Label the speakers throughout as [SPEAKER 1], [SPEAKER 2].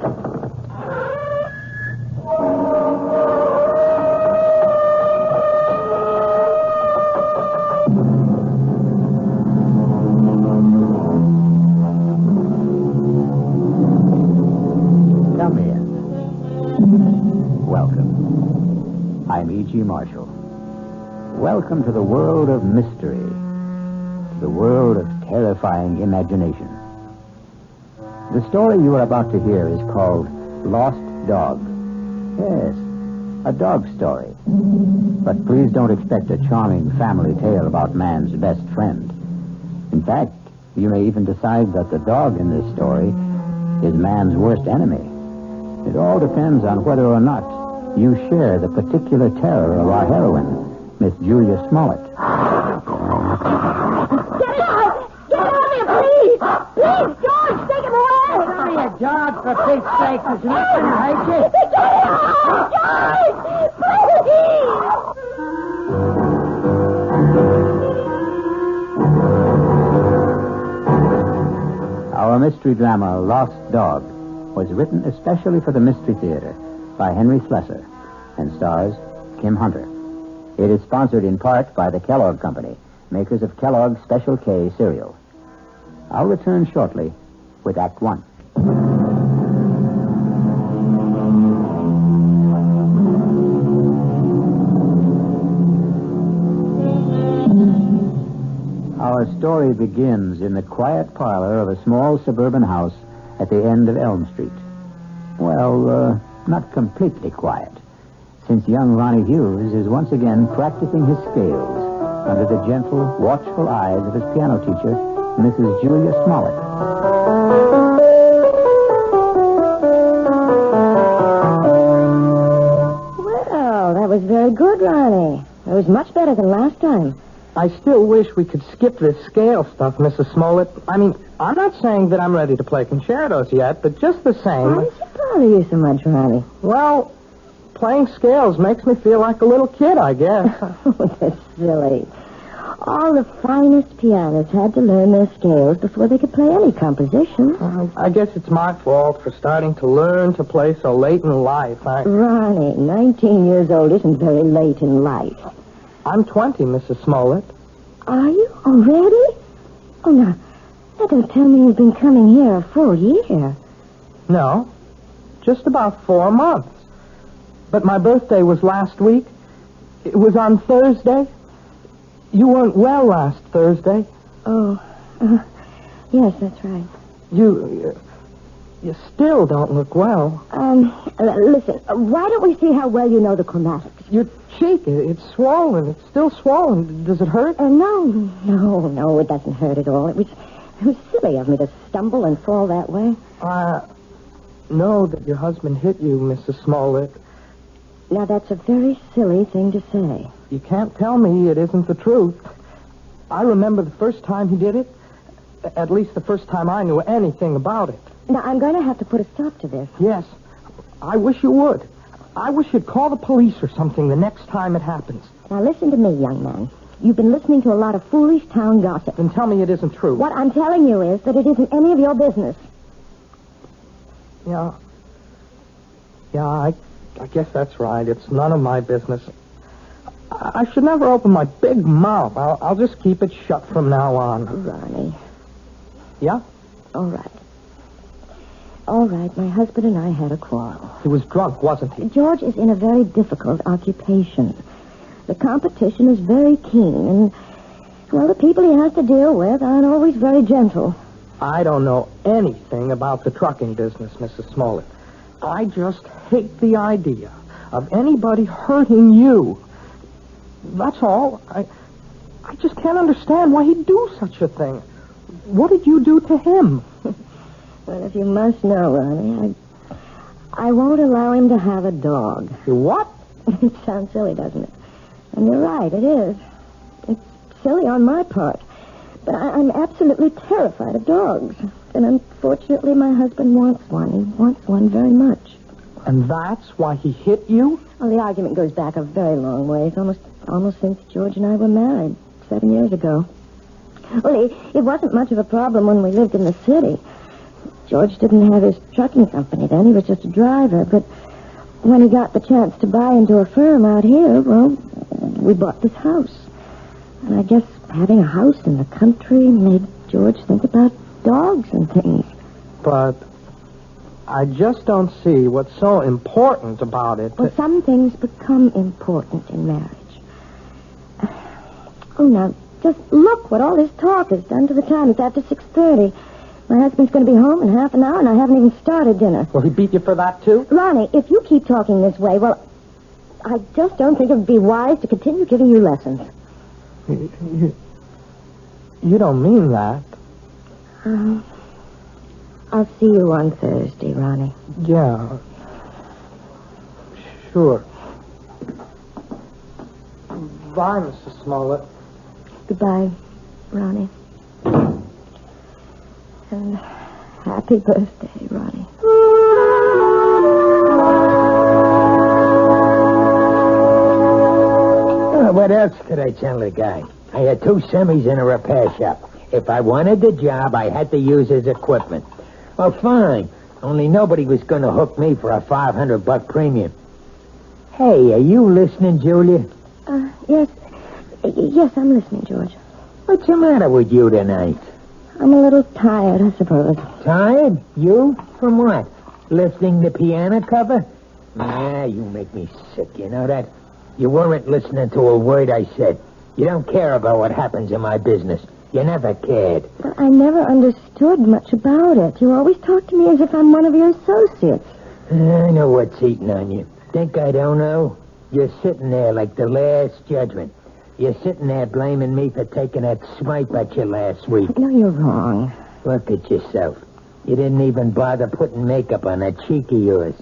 [SPEAKER 1] Come in. Welcome. I'm E.G. Marshall. Welcome to the world of mystery, to the world of terrifying imagination. The story you are about to hear is called Lost Dog. Yes, a dog story. But please don't expect a charming family tale about man's best friend. In fact, you may even decide that the dog in this story is man's worst enemy. It all depends on whether or not you share the particular terror of our heroine, Miss Julia Smollett.
[SPEAKER 2] Get out! Get out of here, please! Please, George, take him away!
[SPEAKER 3] Get out of here, George, for Pete's sake. There's nothing to hurt you.
[SPEAKER 2] Get out! George! Please!
[SPEAKER 1] Our mystery drama, Lost Dog, was written especially for the Mystery Theater by Henry Slessor and stars Kim Hunter. It is sponsored in part by the Kellogg Company, makers of Kellogg's Special K cereal. I'll return shortly with Act One. Our story begins in the quiet parlor of a small suburban house at the end of Elm Street. Well, not completely quiet, since young Ronnie Hughes is once again practicing his scales under the gentle, watchful eyes of his piano teacher, Mrs. Julia Smollett.
[SPEAKER 2] Well, that was very good, Ronnie. It was much better than last time.
[SPEAKER 3] I still wish we could skip this scale stuff, Mrs. Smollett. I mean, I'm not saying that I'm ready to play concertos yet, but just the same...
[SPEAKER 2] Why does it bother you so much, Ronnie?
[SPEAKER 3] Well, playing scales makes me feel like a little kid, I guess.
[SPEAKER 2] Oh, that's silly. All the finest pianists had to learn their scales before they could play any composition.
[SPEAKER 3] I guess it's my fault for starting to learn to play so late in life.
[SPEAKER 2] Ronnie, 19 years old isn't very late in life.
[SPEAKER 3] I'm 20, Mrs. Smollett.
[SPEAKER 2] Are you already? Oh, now don't tell me you've been coming here a full year.
[SPEAKER 3] No, just about 4 months. But my birthday was last week. It was on Thursday. You weren't well last Thursday.
[SPEAKER 2] Oh, yes, that's right.
[SPEAKER 3] You still don't look well.
[SPEAKER 2] Listen, why don't we see how well you know the chromatics?
[SPEAKER 3] Your cheek, it's swollen. It's still swollen. Does it hurt?
[SPEAKER 2] No, it doesn't hurt at all. It was silly of me to stumble and fall that way.
[SPEAKER 3] Know that your husband hit you, Mrs. Smollett.
[SPEAKER 2] Now, that's a very silly thing to say.
[SPEAKER 3] You can't tell me it isn't the truth. I remember the first time he did it. At least the first time I knew anything about it.
[SPEAKER 2] Now, I'm going to have to put a stop to this.
[SPEAKER 3] Yes. I wish you would. I wish you'd call the police or something the next time it happens.
[SPEAKER 2] Now, listen to me, young man. You've been listening to a lot of foolish town gossip.
[SPEAKER 3] Then tell me it isn't true.
[SPEAKER 2] What I'm telling you is that it isn't any of your business.
[SPEAKER 3] Yeah, I guess that's right. It's none of my business. I should never open my big mouth. I'll just keep it shut from now on.
[SPEAKER 2] Ronnie.
[SPEAKER 3] Yeah?
[SPEAKER 2] All right, my husband and I had a quarrel.
[SPEAKER 3] He was drunk, wasn't he?
[SPEAKER 2] George is in a very difficult occupation. The competition is very keen, and, well, the people he has to deal with aren't always very gentle.
[SPEAKER 3] I don't know anything about the trucking business, Mrs. Smollett. I just hate the idea of anybody hurting you. That's all. I just can't understand why he'd do such a thing. What did you do to him?
[SPEAKER 2] Well, if you must know, Ronnie, I won't allow him to have a dog.
[SPEAKER 3] You what?
[SPEAKER 2] It sounds silly, doesn't it? And you're right, it is. It's silly on my part. But I'm absolutely terrified of dogs. And unfortunately, my husband wants one. He wants one very much.
[SPEAKER 3] And that's why he hit you?
[SPEAKER 2] Well, the argument goes back a very long ways, almost since George and I were married 7 years ago. Well, it wasn't much of a problem when we lived in the city. George didn't have his trucking company then. He was just a driver. But when he got the chance to buy into a firm out here, well, we bought this house. And I guess having a house in the country made George think about dogs and things.
[SPEAKER 3] But I just don't see what's so important about it.
[SPEAKER 2] Well, some things become important in marriage. Oh, now, just look what all this talk has done to the time. It's after 6:30. My husband's going to be home in half an hour, and I haven't even started dinner.
[SPEAKER 3] Will he beat you for that, too?
[SPEAKER 2] Ronnie, if you keep talking this way, well, I just don't think it would be wise to continue giving you lessons.
[SPEAKER 3] You don't mean that.
[SPEAKER 2] I'll see you on Thursday, Ronnie.
[SPEAKER 3] Yeah. Sure. Bye, Mrs. Smollett.
[SPEAKER 2] Goodbye, Ronnie. And happy birthday, Ronnie.
[SPEAKER 4] What else could I tell the guy? I had 2 semis in a repair shop. If I wanted the job, I had to use his equipment. Well, fine. Only nobody was going to hook me for a $500 premium. Hey, are you listening, Julia?
[SPEAKER 2] Yes. Yes, I'm listening, George.
[SPEAKER 4] What's the matter with you tonight?
[SPEAKER 2] I'm a little tired, I suppose.
[SPEAKER 4] Tired? You? From what? Lifting the piano cover? Nah, you make me sick, you know that? You weren't listening to a word I said. You don't care about what happens in my business. You never cared.
[SPEAKER 2] But I never understood much about it. You always talk to me as if I'm one of your associates.
[SPEAKER 4] I know what's eating on you. Think I don't know? You're sitting there like the last judgment. You're sitting there blaming me for taking that swipe at you last week.
[SPEAKER 2] No, you're wrong.
[SPEAKER 4] Look at yourself. You didn't even bother putting makeup on that cheek of yours.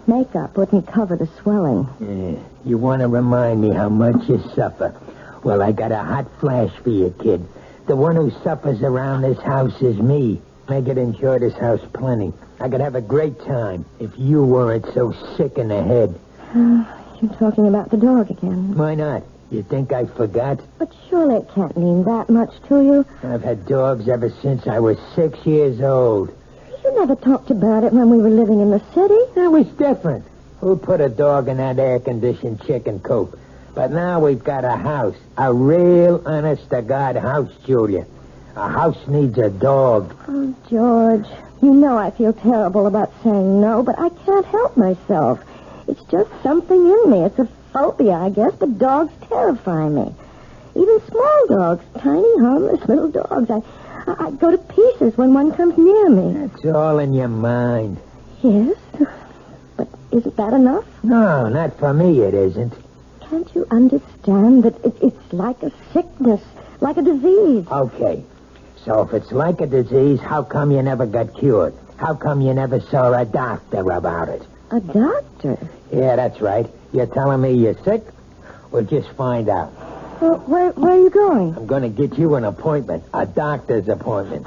[SPEAKER 2] Makeup wouldn't cover the swelling.
[SPEAKER 4] You want to remind me how much you suffer. Well, I got a hot flash for you, kid. The one who suffers around this house is me. I could enjoy this house plenty. I could have a great time if you weren't so sick in the head.
[SPEAKER 2] You're talking about the dog again.
[SPEAKER 4] Why not? You think I forgot?
[SPEAKER 2] But surely it can't mean that much to you.
[SPEAKER 4] I've had dogs ever since I was 6 years old.
[SPEAKER 2] You never talked about it when we were living in the city.
[SPEAKER 4] That was different. Who put a dog in that air-conditioned chicken coop? But now we've got a house. A real, honest-to-God house, Julia. A house needs a dog.
[SPEAKER 2] Oh, George, you know I feel terrible about saying no, but I can't help myself. It's just something in me. It's a phobia, I guess, but dogs terrify me. Even small dogs, tiny, harmless little dogs. I go to pieces when one comes near me.
[SPEAKER 4] It's all in your mind.
[SPEAKER 2] Yes, but isn't that enough?
[SPEAKER 4] No, not for me, it isn't.
[SPEAKER 2] Can't you understand that it's like a sickness, like a disease?
[SPEAKER 4] Okay, so if it's like a disease, how come you never got cured? How come you never saw a doctor about it?
[SPEAKER 2] A doctor?
[SPEAKER 4] Yeah, that's right. You're telling me you're sick? We'll just find out.
[SPEAKER 2] Well, where are you going?
[SPEAKER 4] I'm going to get you an appointment, a doctor's appointment.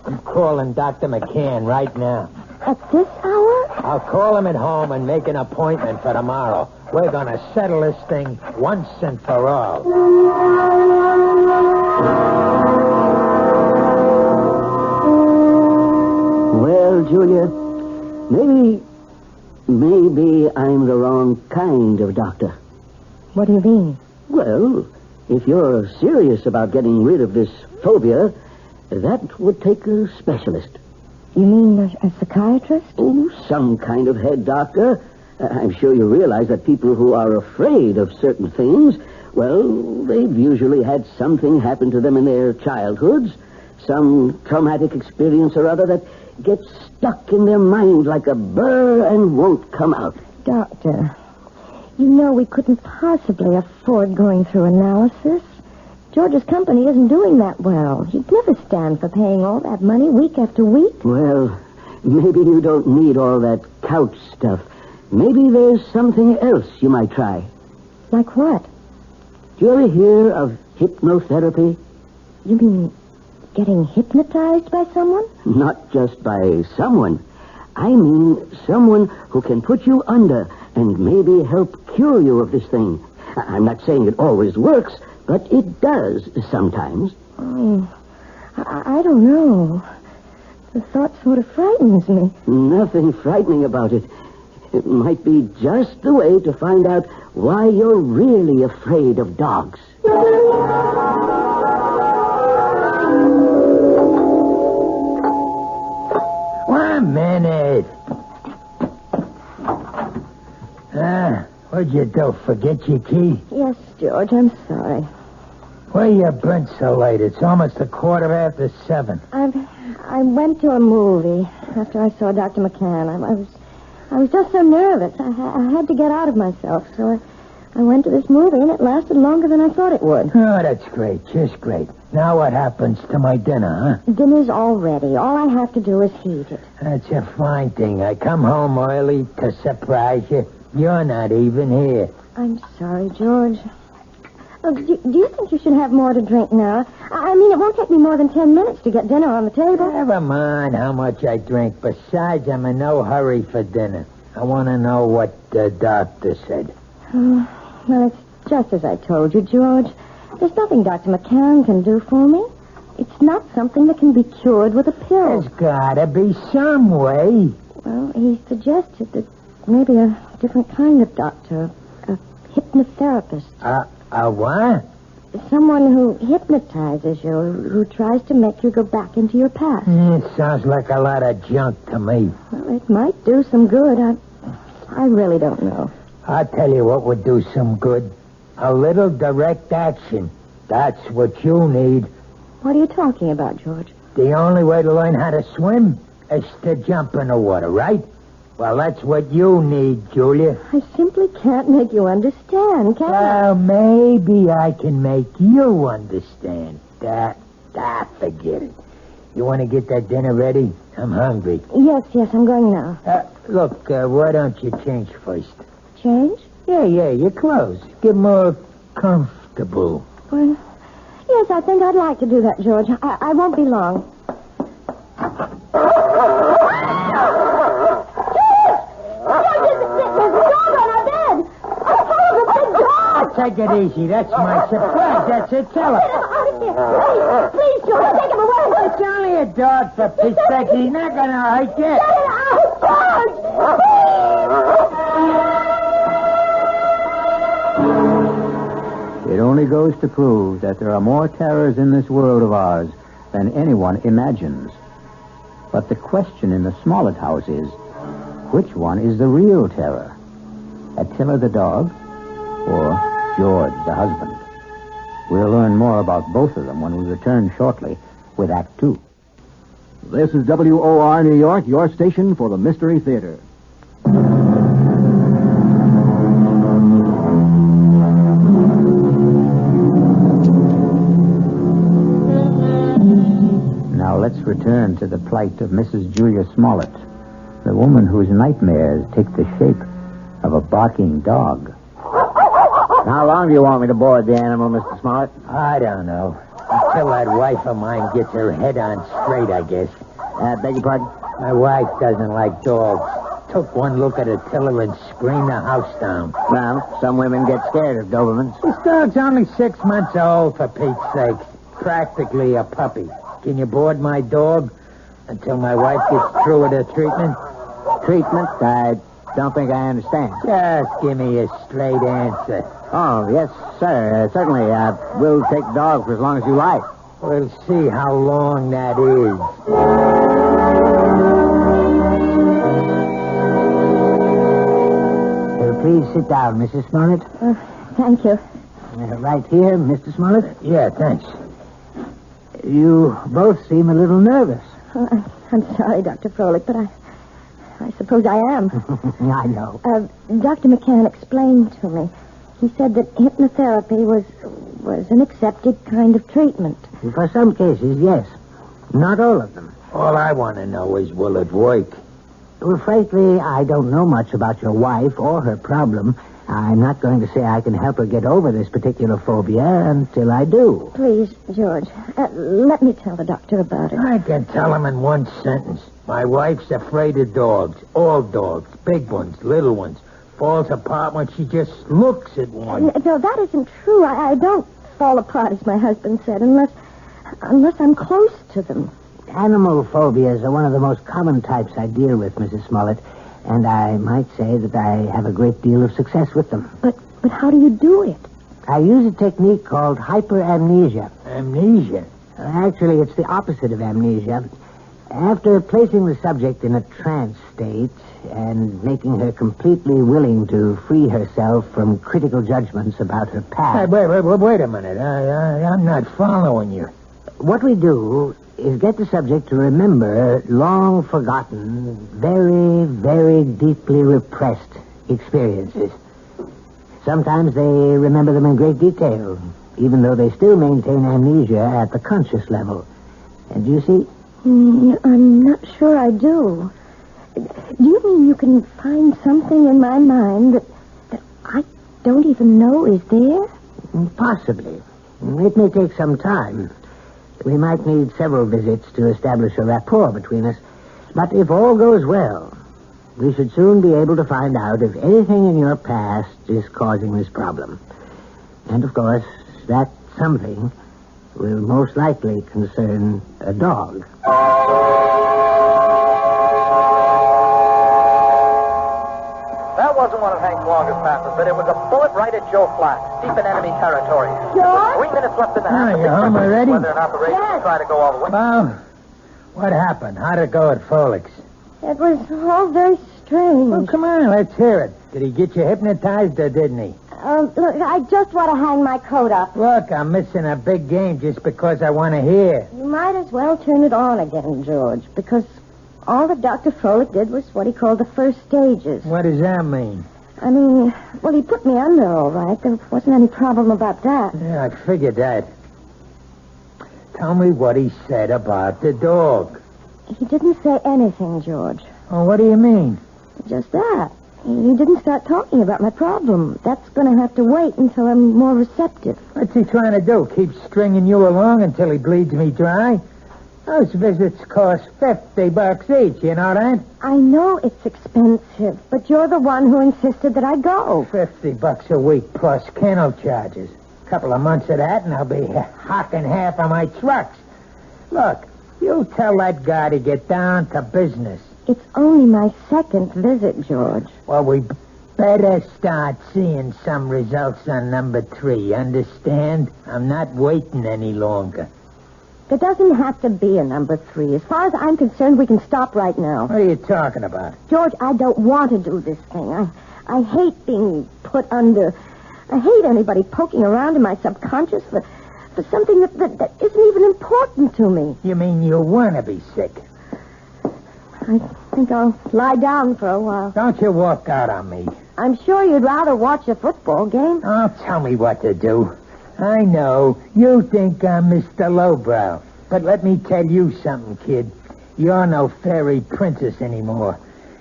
[SPEAKER 4] I'm calling Dr. McCann right now.
[SPEAKER 2] At this hour?
[SPEAKER 4] I'll call him at home and make an appointment for tomorrow. We're going to settle this thing once and for all.
[SPEAKER 5] Well, Julia, maybe I'm the wrong kind of doctor.
[SPEAKER 2] What do you mean?
[SPEAKER 5] Well, if you're serious about getting rid of this phobia, that would take a specialist.
[SPEAKER 2] You mean a psychiatrist?
[SPEAKER 5] Oh, some kind of head doctor. I'm sure you realize that people who are afraid of certain things, well, they've usually had something happen to them in their childhoods, some traumatic experience or other that gets stuck in their mind like a burr and won't come out.
[SPEAKER 2] Doctor, you know we couldn't possibly afford going through analysis. George's company isn't doing that well. He'd never stand for paying all that money week after week.
[SPEAKER 5] Well, maybe you don't need all that couch stuff. Maybe there's something else you might try.
[SPEAKER 2] Like what?
[SPEAKER 5] Do you ever hear of hypnotherapy?
[SPEAKER 2] You mean getting hypnotized by someone?
[SPEAKER 5] Not just by someone. I mean someone who can put you under and maybe help cure you of this thing. I'm not saying it always works, but it does sometimes.
[SPEAKER 2] Oh, I don't know. The thought sort of frightens me.
[SPEAKER 5] Nothing frightening about it. It might be just the way to find out why you're really afraid of dogs.
[SPEAKER 4] One minute. What'd you do? Forget your key?
[SPEAKER 2] Yes, George, I'm sorry.
[SPEAKER 4] Why you been so late? It's almost 7:15.
[SPEAKER 2] I went to a movie after I saw Dr. McCann. I was just so nervous. I had to get out of myself, so I went to this movie, and it lasted longer than I thought it would.
[SPEAKER 4] Oh, that's great. Just great. Now what happens to my dinner, huh?
[SPEAKER 2] Dinner's all ready. All I have to do is heat it.
[SPEAKER 4] That's a fine thing. I come home early to surprise you. You're not even here.
[SPEAKER 2] I'm sorry, George. Do you think you should have more to drink now? I mean, it won't take me more than 10 minutes to get dinner on the table.
[SPEAKER 4] Never mind how much I drink. Besides, I'm in no hurry for dinner. I want to know what the doctor said.
[SPEAKER 2] Well, it's just as I told you, George. There's nothing Dr. McCann can do for me. It's not something that can be cured with a pill.
[SPEAKER 4] There's gotta be some way.
[SPEAKER 2] Well, he suggested that maybe a different kind of doctor, a hypnotherapist.
[SPEAKER 4] A what?
[SPEAKER 2] Someone who hypnotizes you, who tries to make you go back into your past.
[SPEAKER 4] Sounds like a lot of junk to me.
[SPEAKER 2] Well, it might do some good. I really don't know.
[SPEAKER 4] I'll tell you what would do some good. A little direct action. That's what you need.
[SPEAKER 2] What are you talking about, George?
[SPEAKER 4] The only way to learn how to swim is to jump in the water, right? Well, that's what you need, Julia.
[SPEAKER 2] I simply can't make you understand, can I?
[SPEAKER 4] Well, maybe I can make you understand. Forget it. You want to get that dinner ready? I'm hungry.
[SPEAKER 2] Yes, I'm going now.
[SPEAKER 4] Look, why don't you change first?
[SPEAKER 2] Change?
[SPEAKER 4] Yeah, your clothes. Get more comfortable.
[SPEAKER 2] Well, yes, I think I'd like to do that, George. I won't be long.
[SPEAKER 4] Take it easy. That's my surprise. That's it. Tell her.
[SPEAKER 2] Out of here. Please, George, take him away.
[SPEAKER 4] It's only a dog, for Pete's sake. He's not going to hurt you.
[SPEAKER 2] Get it out, George.
[SPEAKER 1] It only goes to prove that there are more terrors in this world of ours than anyone imagines. But the question in the Smollett house is, which one is the real terror? Attila the dog or George the husband? We'll learn more about both of them when we return shortly with Act Two.
[SPEAKER 6] This is WOR New York, your station for the Mystery Theater.
[SPEAKER 1] Now let's return to the plight of Mrs. Julia Smollett, the woman whose nightmares take the shape of a barking dog.
[SPEAKER 5] How long do you want me to board the animal, Mr. Smollett?
[SPEAKER 4] I don't know. Until that wife of mine gets her head on straight, I guess.
[SPEAKER 5] Beg your pardon?
[SPEAKER 4] My wife doesn't like dogs. Took one look at Attila and screamed the house down.
[SPEAKER 5] Well, some women get scared of Dobermans.
[SPEAKER 4] This dog's only 6 months old, for Pete's sake. Practically a puppy. Can you board my dog until my wife gets through with her treatment?
[SPEAKER 5] Treatment? I don't think I understand.
[SPEAKER 4] Just give me a straight answer.
[SPEAKER 5] Oh, yes, sir. Certainly. We'll take the dog for as long as you like.
[SPEAKER 4] We'll see how long that is.
[SPEAKER 5] Please sit down, Mrs. Smollett.
[SPEAKER 2] Thank you.
[SPEAKER 5] Right here, Mr. Smollett.
[SPEAKER 4] Yeah, thanks.
[SPEAKER 5] You both seem a little nervous.
[SPEAKER 2] I'm sorry, Dr. Froelich, but I suppose I am.
[SPEAKER 5] I know.
[SPEAKER 2] Dr. McCann explained to me. He said that hypnotherapy was an accepted kind of treatment.
[SPEAKER 5] For some cases, yes. Not all of them.
[SPEAKER 4] All I want to know is, will it work?
[SPEAKER 5] Well, frankly, I don't know much about your wife or her problem. I'm not going to say I can help her get over this particular phobia until I do.
[SPEAKER 2] Please, George, let me tell the doctor about it.
[SPEAKER 4] I can tell him in one sentence. My wife's afraid of dogs. All dogs. Big ones, little ones. Falls apart when she just looks at one.
[SPEAKER 2] No, that isn't true. I don't fall apart, as my husband said, unless I'm close to them.
[SPEAKER 7] Animal phobias are one of the most common types I deal with, Mrs. Smollett, and I might say that I have a great deal of success with them.
[SPEAKER 2] But how do you do it?
[SPEAKER 7] I use a technique called hyperamnesia.
[SPEAKER 4] Amnesia?
[SPEAKER 7] Actually, it's the opposite of amnesia. After placing the subject in a trance state and making her completely willing to free herself from critical judgments about her past...
[SPEAKER 4] Wait a minute. I'm not following you.
[SPEAKER 7] What we do is get the subject to remember long-forgotten, very, very deeply repressed experiences. Sometimes they remember them in great detail, even though they still maintain amnesia at the conscious level. And do you see?
[SPEAKER 2] I'm not sure I do. Do you mean you can find something in my mind that I don't even know is there?
[SPEAKER 7] Possibly. It may take some time. We might need several visits to establish a rapport between us. But if all goes well, we should soon be able to find out if anything in your past is causing this problem. And, of course, that something will most likely concern a dog.
[SPEAKER 3] That wasn't one of Hank's longest passes, but it was a bullet right at Joe Flax, deep in enemy territory.
[SPEAKER 2] George?
[SPEAKER 3] 3 minutes left in the half.
[SPEAKER 4] You home already?
[SPEAKER 3] Whether or not the Raiders will try to go all the way.
[SPEAKER 4] Well, what happened? How'd it go at Folix?
[SPEAKER 2] It was all very strange.
[SPEAKER 4] Well, come on, let's hear it. Did he get you hypnotized or didn't he?
[SPEAKER 2] Look, I just want to hang my coat up.
[SPEAKER 4] Look, I'm missing a big game just because I want to hear.
[SPEAKER 2] You might as well turn it on again, George, because all that Dr. Froelich did was what he called the first stages.
[SPEAKER 4] What does that mean?
[SPEAKER 2] I mean, well, he put me under all right. There wasn't any problem about that.
[SPEAKER 4] Yeah, I figured that. Tell me what he said about the dog.
[SPEAKER 2] He didn't say anything, George.
[SPEAKER 4] Oh, what do you mean?
[SPEAKER 2] Just that. He didn't start talking about my problem. That's going to have to wait until I'm more receptive.
[SPEAKER 4] What's he trying to do? Keep stringing you along until he bleeds me dry? Those visits cost $50 each, you know that?
[SPEAKER 2] I know it's expensive, but you're the one who insisted that I go.
[SPEAKER 4] $50 a week plus kennel charges. A couple of months of that, and I'll be hocking half of my trucks. Look, you tell that guy to get down to business.
[SPEAKER 2] It's only my second visit, George.
[SPEAKER 4] Well, we better start seeing some results on number 3, understand? I'm not waiting any longer.
[SPEAKER 2] There doesn't have to be a number 3. As far as I'm concerned, we can stop right now.
[SPEAKER 4] What are you talking about?
[SPEAKER 2] George, I don't want to do this thing. I hate being put under. I hate anybody poking around in my subconscious for something that isn't even important to me.
[SPEAKER 4] You mean you want to be sick?
[SPEAKER 2] I think I'll lie down for a while.
[SPEAKER 4] Don't you walk out on me.
[SPEAKER 2] I'm sure you'd rather watch a football game.
[SPEAKER 4] Oh, tell me what to do. I know. You think I'm Mr. Lowbrow. But let me tell you something, kid. You're no fairy princess anymore.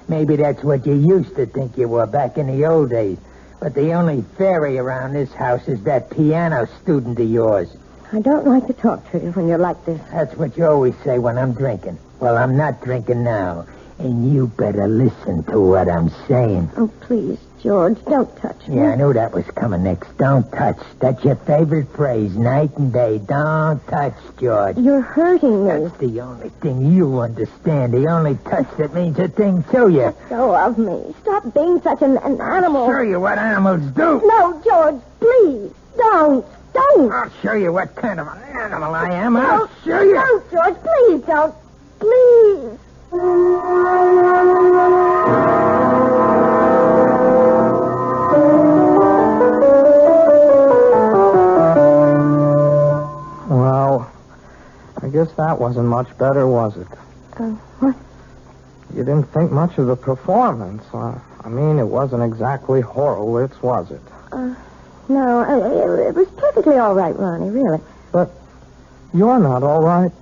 [SPEAKER 4] Maybe that's what you used to think you were back in the old days. But the only fairy around this house is that piano student of yours.
[SPEAKER 2] I don't like to talk to you when you're like this.
[SPEAKER 4] That's what you always say when I'm drinking. Well, I'm not drinking now. And you better listen to what I'm saying.
[SPEAKER 2] Oh, please, George, don't touch me.
[SPEAKER 4] Yeah, I knew that was coming next. Don't touch. That's your favorite phrase, night and day. Don't touch, George.
[SPEAKER 2] You're hurting me.
[SPEAKER 4] That's the only thing you understand. The only touch that means a thing to you.
[SPEAKER 2] Let go of me. Stop being such an animal.
[SPEAKER 4] I'll show you what animals do.
[SPEAKER 2] No, George, please, don't.
[SPEAKER 4] I'll show you what kind of an animal I am. I'll show you.
[SPEAKER 2] No, George, please don't. Please.
[SPEAKER 3] Well, I guess that wasn't much better, was it?
[SPEAKER 2] What?
[SPEAKER 3] You didn't think much of the performance. I mean, it wasn't exactly Horowitz, was it?
[SPEAKER 2] No, it was perfectly all right, Ronnie, really.
[SPEAKER 3] But you're not all right,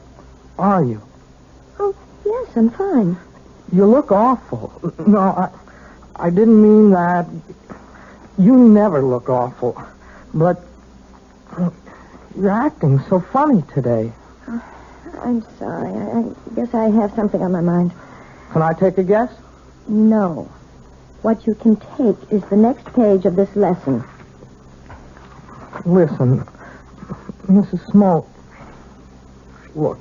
[SPEAKER 3] are you?
[SPEAKER 2] Oh, yes, I'm fine.
[SPEAKER 3] You look awful. No, I didn't mean that. You never look awful. But you're acting so funny today.
[SPEAKER 2] I'm sorry. I guess I have something on my mind.
[SPEAKER 3] Can I take a guess?
[SPEAKER 2] No. What you can take is the next page of this lesson.
[SPEAKER 3] Listen, Mrs. Smoke. Look,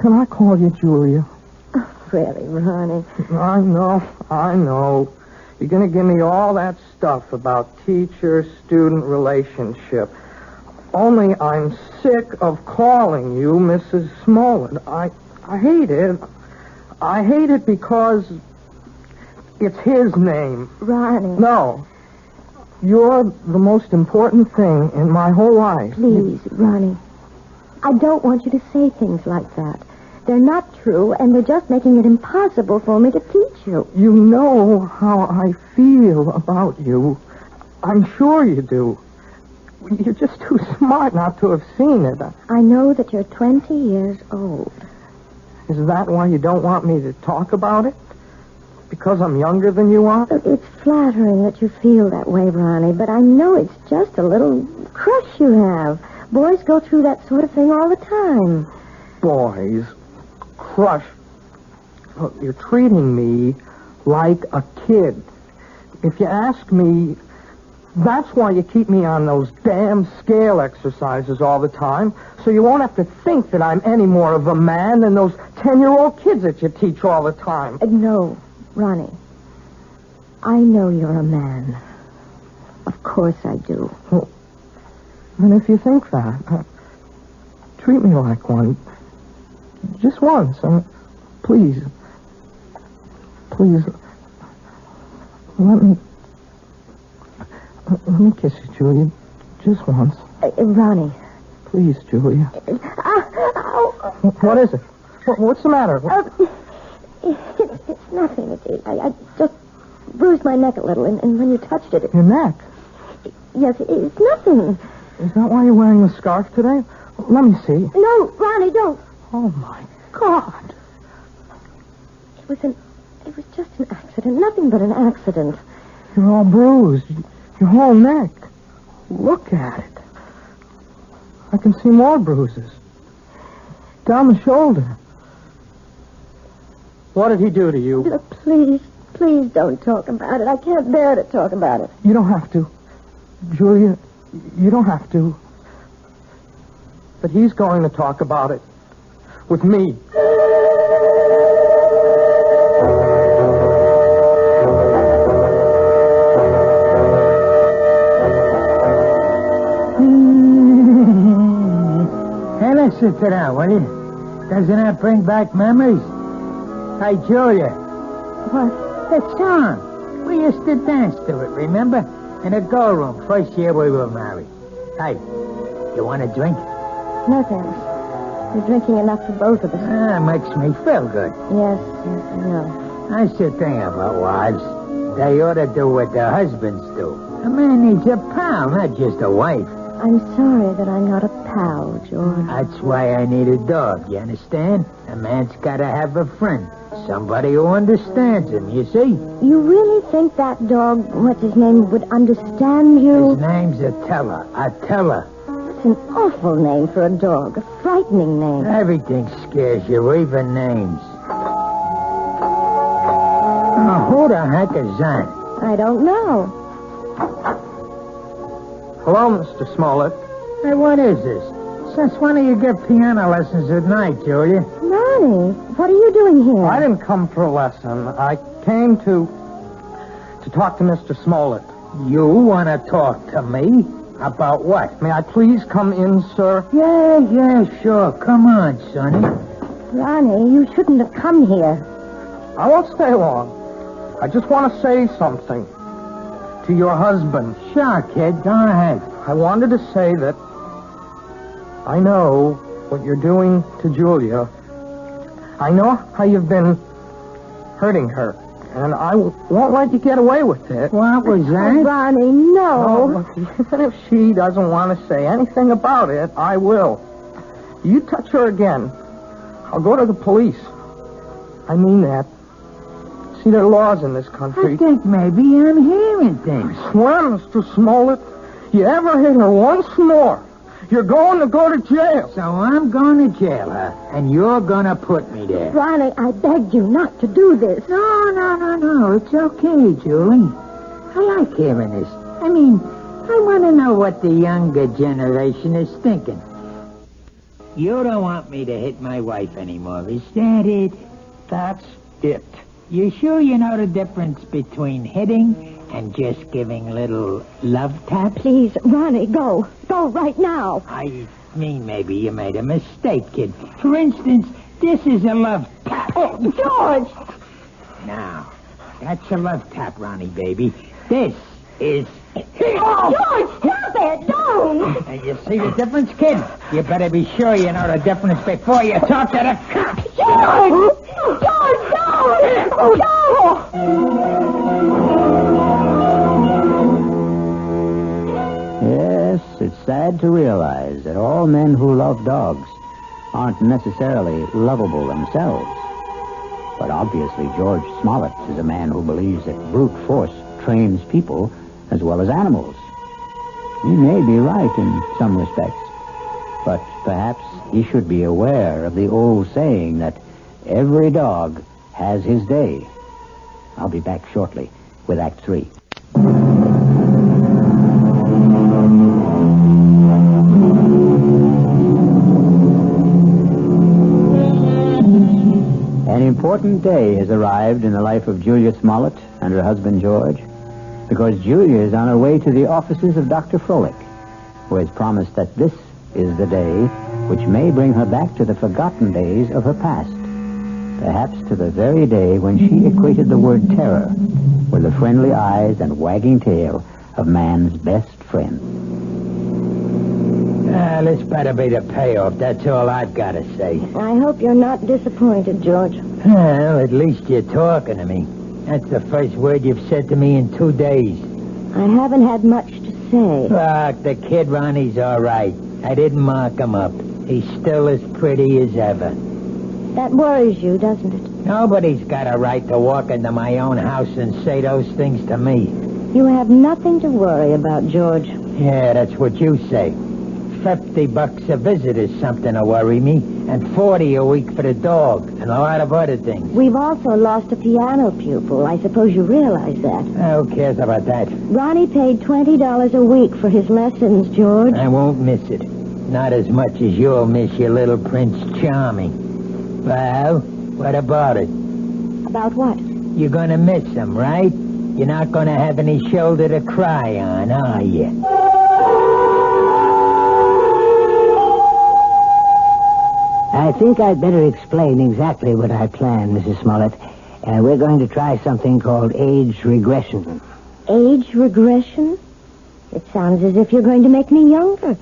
[SPEAKER 3] Can I call you Julia?
[SPEAKER 2] Oh, really, Ronnie?
[SPEAKER 3] I know. You're going to give me all that stuff about teacher-student relationship. Only I'm sick of calling you Mrs. Smollett. I hate it. I hate it because it's his name.
[SPEAKER 2] Ronnie.
[SPEAKER 3] No. You're the most important thing in my whole life.
[SPEAKER 2] Please, Ronnie. I don't want you to say things like that. They're not true, and they're just making it impossible for me to teach you.
[SPEAKER 3] You know how I feel about you. I'm sure you do. You're just too smart not to have seen it.
[SPEAKER 2] I know that you're 20 years old.
[SPEAKER 3] Is that why you don't want me to talk about it? Because I'm younger than you are?
[SPEAKER 2] It's flattering that you feel that way, Ronnie, but I know it's just a little crush you have. Boys go through that sort of thing all the time.
[SPEAKER 3] Boys. Crush. Look, you're treating me like a kid. If you ask me, that's why you keep me on those damn scale exercises all the time, so you won't have to think that I'm any more of a man than those 10-year-old kids that you teach all the time.
[SPEAKER 2] No, Ronnie. I know you're a man. Of course I do.
[SPEAKER 3] Well, and if you think that, treat me like one. Just once. Please. Please. Let me kiss you, Julia. Just once.
[SPEAKER 2] Ronnie.
[SPEAKER 3] Please, Julia. What is it? What's the matter?
[SPEAKER 2] It's nothing. I just bruised my neck a little, and when you touched it...
[SPEAKER 3] Your neck?
[SPEAKER 2] Yes, it's nothing.
[SPEAKER 3] Is that why you're wearing the scarf today? Let me see.
[SPEAKER 2] No, Ronnie, don't.
[SPEAKER 3] Oh, my God.
[SPEAKER 2] It was just an accident. Nothing but an accident.
[SPEAKER 3] You're all bruised. Your whole neck. Look at it. I can see more bruises. Down the shoulder. What did he do to you?
[SPEAKER 2] Look, please don't talk about it. I can't bear to talk about it.
[SPEAKER 3] You don't have to. Julia, you don't have to. But he's going to talk about it. With me.
[SPEAKER 4] Hey, let's sit down, will you? Doesn't that bring back memories? Hey, Julia.
[SPEAKER 2] What?
[SPEAKER 4] The song. We used to dance to it, remember? In the girl room, first year we were married. Hey, you want a drink?
[SPEAKER 2] No, thanks. You're drinking enough for both of us.
[SPEAKER 4] Makes me feel good.
[SPEAKER 2] Yes, I know.
[SPEAKER 4] I should think about wives. They ought to do what their husbands do. A man needs a pal, not just a wife.
[SPEAKER 2] I'm sorry that I'm not a pal, George.
[SPEAKER 4] That's why I need a dog, you understand? A man's got to have a friend. Somebody who understands him, you see?
[SPEAKER 2] You really think that dog, what's his name, would understand you?
[SPEAKER 4] His name's Attila. Attila.
[SPEAKER 2] That's an awful name for a dog. A frightening name.
[SPEAKER 4] Everything scares you, even names. Oh, who the heck is that?
[SPEAKER 2] I don't know.
[SPEAKER 3] Hello, Mr. Smollett.
[SPEAKER 4] Hey, what is this? Since when do you give piano lessons at night, Julia?
[SPEAKER 2] Ronnie, what are you doing here?
[SPEAKER 3] I didn't come for a lesson. I came to talk to Mr. Smollett.
[SPEAKER 4] You want to talk to me? About what?
[SPEAKER 3] May I please come in, sir?
[SPEAKER 4] Yeah, sure. Come on, Sonny.
[SPEAKER 2] Ronnie, you shouldn't have come here.
[SPEAKER 3] I won't stay long. I just want to say something to your husband.
[SPEAKER 4] Sure, kid. Go ahead.
[SPEAKER 3] I wanted to say that I know what you're doing to Julia. I know how you've been hurting her, and I won't let you get away with it.
[SPEAKER 4] What was that?
[SPEAKER 2] Oh, Ronnie, no.
[SPEAKER 3] Look, even if she doesn't want to say anything about it, I will. You touch her again, I'll go to the police. I mean that. See, there are laws in this country.
[SPEAKER 4] I think maybe I'm hearing things.
[SPEAKER 3] I swear, Mr. Smollett, you ever hit her once more, you're going to go to jail.
[SPEAKER 4] So I'm going to jail, huh? And you're going to put me there.
[SPEAKER 2] Ronnie, I begged you not to do this.
[SPEAKER 4] No. It's okay, Julie. I like hearing this. I mean, I want to know what the younger generation is thinking. You don't want me to hit my wife anymore, is that it?
[SPEAKER 3] That's it.
[SPEAKER 4] You sure you know the difference between hitting and just giving little love taps?
[SPEAKER 2] Please, Ronnie, go. Go right now.
[SPEAKER 4] I mean, maybe you made a mistake, kid. For instance, this is a love tap.
[SPEAKER 2] Oh, George!
[SPEAKER 4] Now, that's a love tap, Ronnie, baby. This is...
[SPEAKER 2] Oh, George, stop it! Don't!
[SPEAKER 4] And you see the difference, kid? You better be sure you know the difference before you talk to the cops.
[SPEAKER 2] George! George, no! No!
[SPEAKER 1] Yes, it's sad to realize that all men who love dogs aren't necessarily lovable themselves. But obviously George Smollett is a man who believes that brute force trains people as well as animals. He may be right in some respects, but perhaps he should be aware of the old saying that every dog has his day. I'll be back shortly with Act 3. An important day has arrived in the life of Julia Smollett and her husband George, because Julia is on her way to the offices of Dr. Froelich, who has promised that this is the day which may bring her back to the forgotten days of her past, perhaps to the very day when she equated the word terror with the friendly eyes and wagging tail of man's best friend.
[SPEAKER 4] This better be the payoff. That's all I've got to say.
[SPEAKER 2] I hope you're not disappointed, George.
[SPEAKER 4] Well, at least you're talking to me. That's the first word you've said to me in 2 days.
[SPEAKER 2] I haven't had much to say.
[SPEAKER 4] Look, the kid Ronnie's all right. I didn't mark him up. He's still as pretty as ever.
[SPEAKER 2] That worries you, doesn't it?
[SPEAKER 4] Nobody's got a right to walk into my own house and say those things to me.
[SPEAKER 2] You have nothing to worry about, George.
[SPEAKER 4] Yeah, that's what you say. $50 a visit is something to worry me, and $40 a week for the dog, and a lot of other things.
[SPEAKER 2] We've also lost a piano pupil. I suppose you realize that.
[SPEAKER 4] Who cares about that?
[SPEAKER 2] Ronnie paid $20 a week for his lessons, George.
[SPEAKER 4] I won't miss it. Not as much as you'll miss your little Prince Charming. Well, what about it?
[SPEAKER 2] About what?
[SPEAKER 4] You're gonna miss him, right? You're not gonna have any shoulder to cry on, are you?
[SPEAKER 7] I think I'd better explain exactly what I plan, Mrs. Smollett. We're going to try something called age regression.
[SPEAKER 2] Age regression? It sounds as if you're going to make me younger.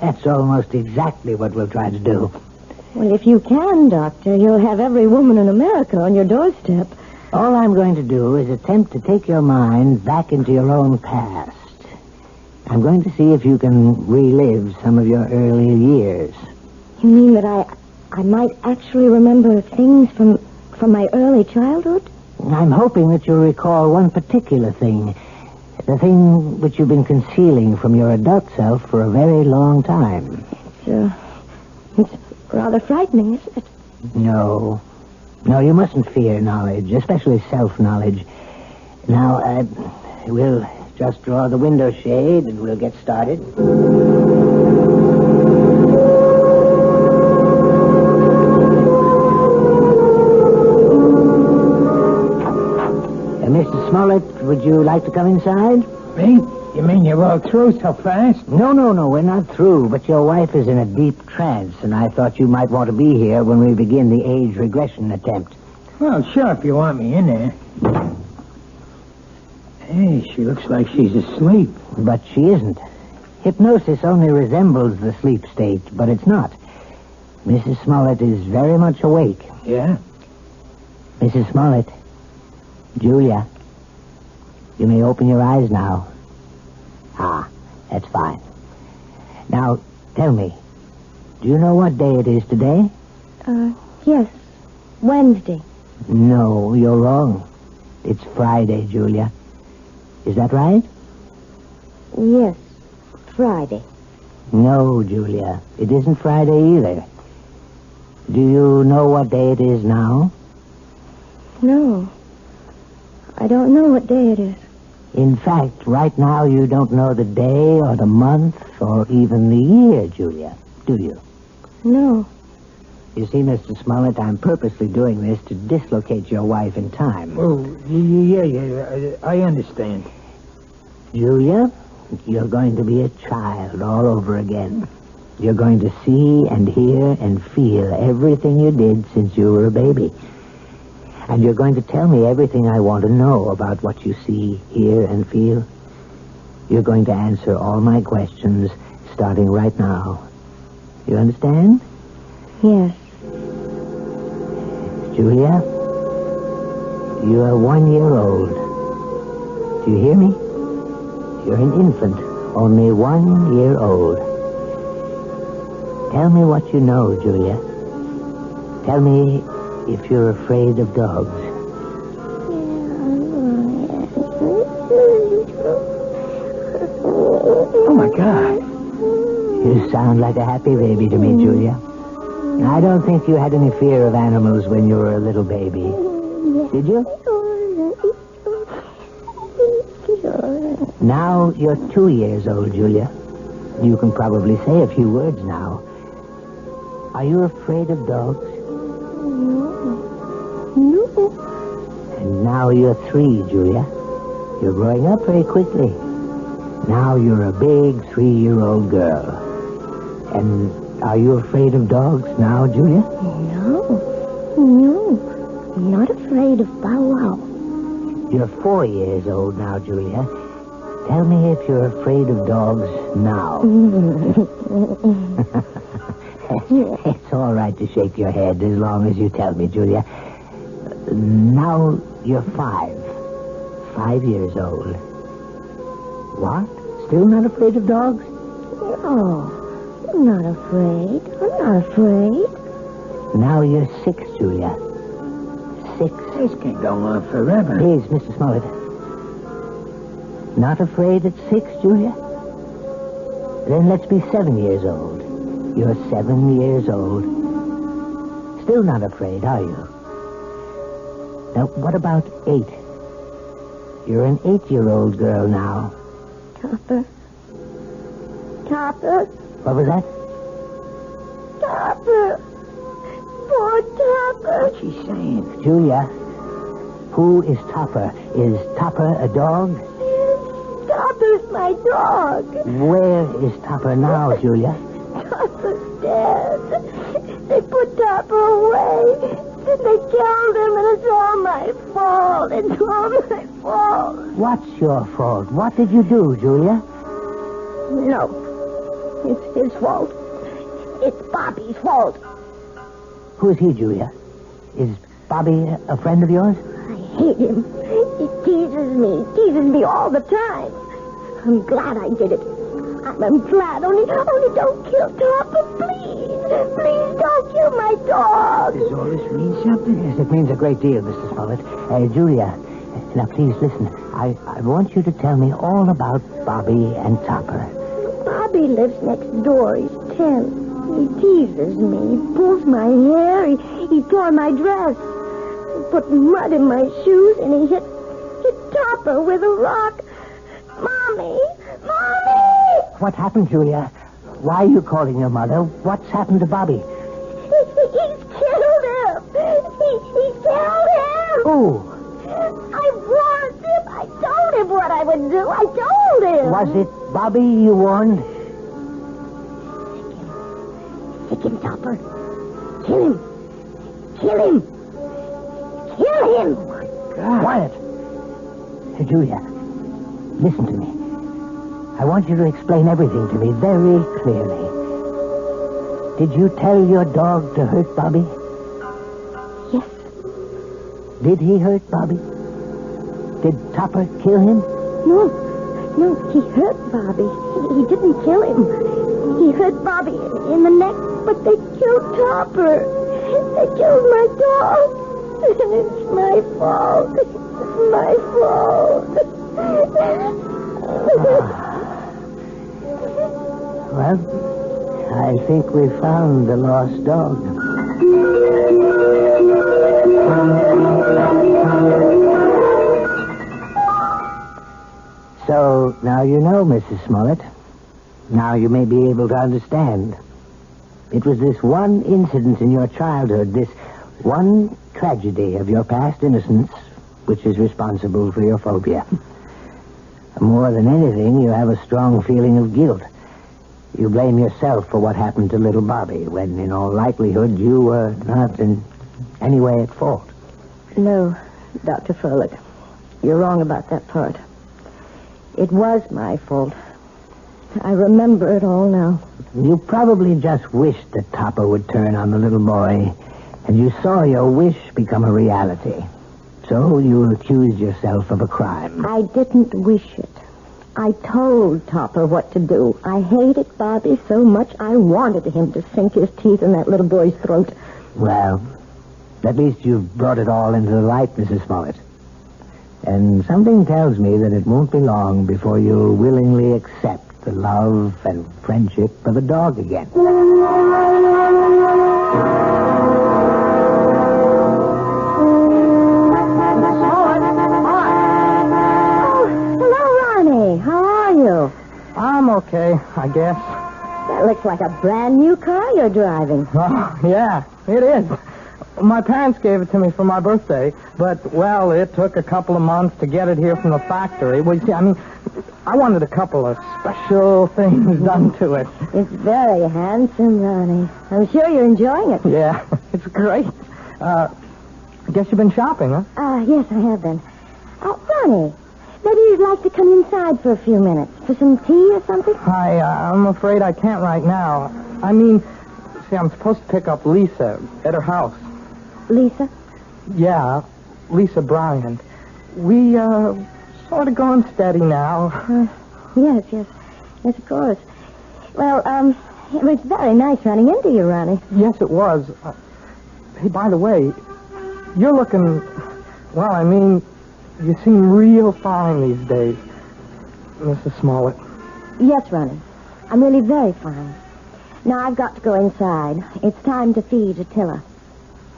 [SPEAKER 7] That's almost exactly what we'll try to do.
[SPEAKER 2] Well, if you can, Doctor, you'll have every woman in America on your doorstep.
[SPEAKER 7] All I'm going to do is attempt to take your mind back into your own past. I'm going to see if you can relive some of your earlier years.
[SPEAKER 2] You mean that I might actually remember things from my early childhood?
[SPEAKER 7] I'm hoping that you'll recall one particular thing. The thing which you've been concealing from your adult self for a very long time.
[SPEAKER 2] It's rather frightening, isn't it?
[SPEAKER 7] No, you mustn't fear knowledge, especially self-knowledge. Now, we'll just draw the window shade and we'll get started. Mr. Smollett, would you like to come inside?
[SPEAKER 4] Me? You mean you're all through so fast?
[SPEAKER 7] No, we're not through, but your wife is in a deep trance, and I thought you might want to be here when we begin the age regression attempt.
[SPEAKER 4] Well, sure, if you want me in there. Hey, she looks like she's asleep.
[SPEAKER 7] But she isn't. Hypnosis only resembles the sleep state, but it's not. Mrs. Smollett is very much awake.
[SPEAKER 4] Yeah?
[SPEAKER 7] Mrs. Smollett, Julia, you may open your eyes now. Ah, that's fine. Now, tell me, do you know what day it is today?
[SPEAKER 2] Yes. Wednesday.
[SPEAKER 7] No, you're wrong. It's Friday, Julia. Is that right?
[SPEAKER 2] Yes. Friday.
[SPEAKER 7] No, Julia. It isn't Friday either. Do you know what day it is now?
[SPEAKER 2] No. I don't know what day it is.
[SPEAKER 7] In fact, right now you don't know the day or the month or even the year, Julia, do you?
[SPEAKER 2] No.
[SPEAKER 7] You see, Mr. Smollett, I'm purposely doing this to dislocate your wife in time.
[SPEAKER 4] Oh, yeah, I understand.
[SPEAKER 7] Julia, you're going to be a child all over again. You're going to see and hear and feel everything you did since you were a baby. And you're going to tell me everything I want to know about what you see, hear, and feel. You're going to answer all my questions starting right now. You understand?
[SPEAKER 2] Yes.
[SPEAKER 7] Julia, you are 1 year old. Do you hear me? You're an infant, only 1 year old. Tell me what you know, Julia. Tell me if you're afraid of dogs.
[SPEAKER 4] Oh, my God.
[SPEAKER 7] You sound like a happy baby to me, Julia. I don't think you had any fear of animals when you were a little baby. Did you? Now you're 2 years old, Julia. You can probably say a few words now. Are you afraid of dogs?
[SPEAKER 2] No.
[SPEAKER 7] And now you're 3, Julia. You're growing up very quickly. Now you're a big 3-year-old girl. And are you afraid of dogs now, Julia?
[SPEAKER 2] No. I'm not afraid of Bow Wow.
[SPEAKER 7] You're 4 years old now, Julia. Tell me if you're afraid of dogs now. It's all right to shake your head as long as you tell me, Julia. Now you're 5 years old. What? Still not afraid of dogs?
[SPEAKER 2] No, I'm not afraid. I'm not afraid.
[SPEAKER 7] Now you're 6, Julia. 6.
[SPEAKER 4] This can go on forever.
[SPEAKER 7] Please, Mr. Smollett. Not afraid at 6, Julia? Then let's be 7 years old. You're 7 years old. Still not afraid, are you? Now, what about 8? You're an 8-year-old girl now.
[SPEAKER 2] Topper. Topper.
[SPEAKER 7] What was that?
[SPEAKER 2] Topper. Poor Topper.
[SPEAKER 4] What's she saying?
[SPEAKER 7] Julia, who is Topper? Is Topper a dog?
[SPEAKER 2] Topper's my dog.
[SPEAKER 7] Where is Topper now, Julia?
[SPEAKER 2] Topper's dead. They put Topper away. They killed him, and it's all my fault. It's all my fault.
[SPEAKER 7] What's your fault? What did you do, Julia?
[SPEAKER 2] No. It's his fault. It's Bobby's fault.
[SPEAKER 7] Who is he, Julia? Is Bobby a friend of yours?
[SPEAKER 2] I hate him. He teases me all the time. I'm glad I did it. I'm glad. Only don't kill Topper, please. Please don't kill my dog.
[SPEAKER 4] Does all this mean something?
[SPEAKER 7] Yes, it means a great deal, Mr. Smollett. Julia, now please listen. I want you to tell me all about Bobby and Topper.
[SPEAKER 2] Bobby lives next door. He's 10. He teases me. He pulls my hair. He tore my dress. He put mud in my shoes, and he hit Topper with a rock. Mommy! Mommy!
[SPEAKER 7] What happened, Julia? Why are you calling your mother? What's happened to Bobby?
[SPEAKER 2] He's killed him! He killed him!
[SPEAKER 7] Who?
[SPEAKER 2] I warned him! I told him what I would do! I told him!
[SPEAKER 7] Was it Bobby you warned?
[SPEAKER 2] Sick him, Topper. Kill him! Kill him! Kill him!
[SPEAKER 7] Oh, my God. Quiet. Julia, listen to me. I want you to explain everything to me very clearly. Did you tell your dog to hurt Bobby?
[SPEAKER 2] Yes.
[SPEAKER 7] Did he hurt Bobby? Did Topper kill him?
[SPEAKER 2] No, he hurt Bobby. He didn't kill him. He hurt Bobby in the neck, but they killed Topper. They killed my dog. And it's my fault. It's my fault.
[SPEAKER 7] Well, I think we found the lost dog. So, now you know, Mrs. Smollett. Now you may be able to understand. It was this one incident in your childhood, this one tragedy of your past innocence, which is responsible for your phobia. More than anything, you have a strong feeling of guilt. You blame yourself for what happened to little Bobby, when in all likelihood you were not in any way at fault.
[SPEAKER 2] No, Dr. Froelich. You're wrong about that part. It was my fault. I remember it all now.
[SPEAKER 7] You probably just wished that Topper would turn on the little boy, and you saw your wish become a reality. So you accused yourself of a crime.
[SPEAKER 2] I didn't wish it. I told Topper what to do. I hated Bobby so much I wanted him to sink his teeth in that little boy's throat.
[SPEAKER 7] Well, at least you've brought it all into the light, Mrs. Smollett. And something tells me that it won't be long before you'll willingly accept the love and friendship of a dog again.
[SPEAKER 3] I'm okay, I guess.
[SPEAKER 2] That looks like a brand new car you're driving.
[SPEAKER 3] Oh, yeah, it is. My parents gave it to me for my birthday, but, well, it took a couple of months to get it here from the factory. Well, you see, I wanted a couple of special things done to it.
[SPEAKER 2] It's very handsome, Ronnie. I'm sure you're enjoying it.
[SPEAKER 3] Yeah, it's great. I guess you've been shopping, huh?
[SPEAKER 2] Yes, I have been. Ronnie, maybe you'd like to come inside for a few minutes for some tea or something?
[SPEAKER 3] I'm afraid I can't right now. See, I'm supposed to pick up Lisa at her house.
[SPEAKER 2] Lisa?
[SPEAKER 3] Yeah, Lisa Bryant. We, sort of going steady now.
[SPEAKER 2] Yes, of course. Well, it was very nice running into you, Ronnie.
[SPEAKER 3] Yes, it was. Hey, by the way, you're looking, you seem real fine these days, Mrs. Smollett.
[SPEAKER 2] Yes, Ronnie. I'm really very fine. Now I've got to go inside. It's time to feed Attila.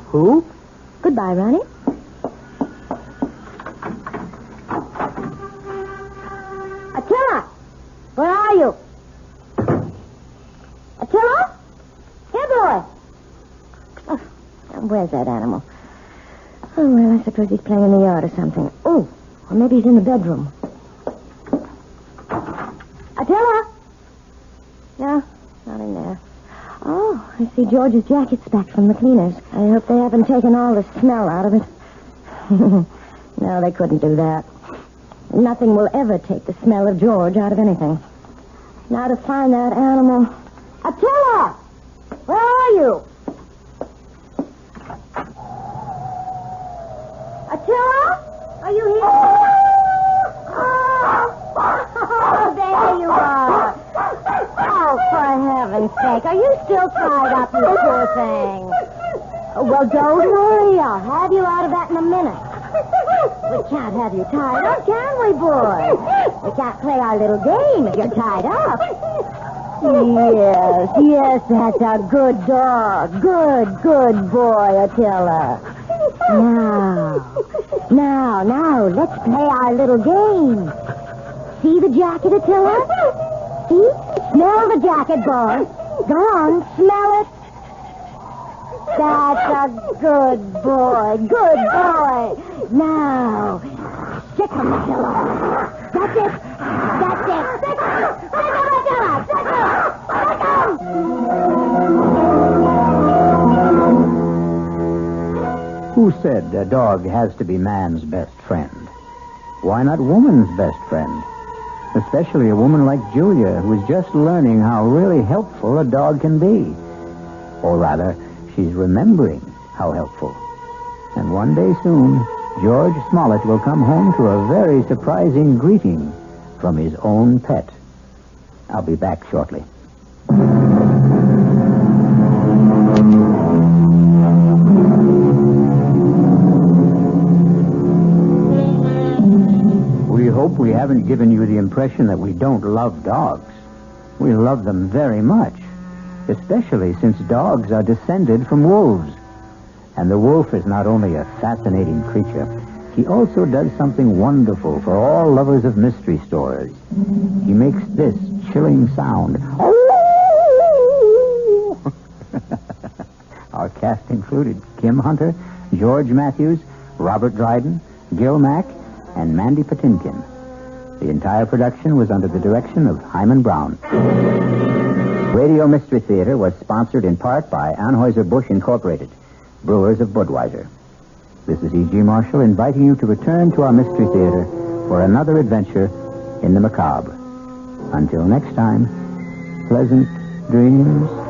[SPEAKER 3] Who?
[SPEAKER 2] Goodbye, Ronnie. Attila! Where are you? Attila? Here, boy. Oh, where's that animal? Oh, well, I suppose he's playing in the yard or something. Oh, or maybe he's in the bedroom. Attila? No, not in there. Oh, I see George's jacket's back from the cleaners. I hope they haven't taken all the smell out of it. No, they couldn't do that. Nothing will ever take the smell of George out of anything. Now to find that animal. Attila! Where are you? Attila? Are you here? Oh, there you are. Oh, for heaven's sake. Are you still tied up, you poor thing? Well, don't worry. I'll have you out of that in a minute. We can't have you tied up, can we, boy? We can't play our little game if you're tied up. Yes, that's a good dog. Good boy, Attila. Now, let's play our little game. See the jacket, Attila? See? Smell the jacket, boy. Go on, smell it. That's a good boy. Now, stick him, Attila. That's it. Stick him, Attila. Stick him.
[SPEAKER 1] Who said a dog has to be man's best friend? Why not woman's best friend? Especially a woman like Julia, who is just learning how really helpful a dog can be. Or rather, she's remembering how helpful. And one day soon, George Smollett will come home to a very surprising greeting from his own pet. I'll be back shortly. We hope we haven't given you the impression that we don't love dogs. We love them very much, especially since dogs are descended from wolves. And the wolf is not only a fascinating creature, he also does something wonderful for all lovers of mystery stories. He makes this chilling sound. Our cast included Kim Hunter, George Matthews, Robert Dryden, Gil Mack, and Mandy Patinkin. The entire production was under the direction of Hyman Brown. Radio Mystery Theater was sponsored in part by Anheuser-Busch Incorporated, brewers of Budweiser. This is E.G. Marshall inviting you to return to our Mystery Theater for another adventure in the macabre. Until next time, pleasant dreams.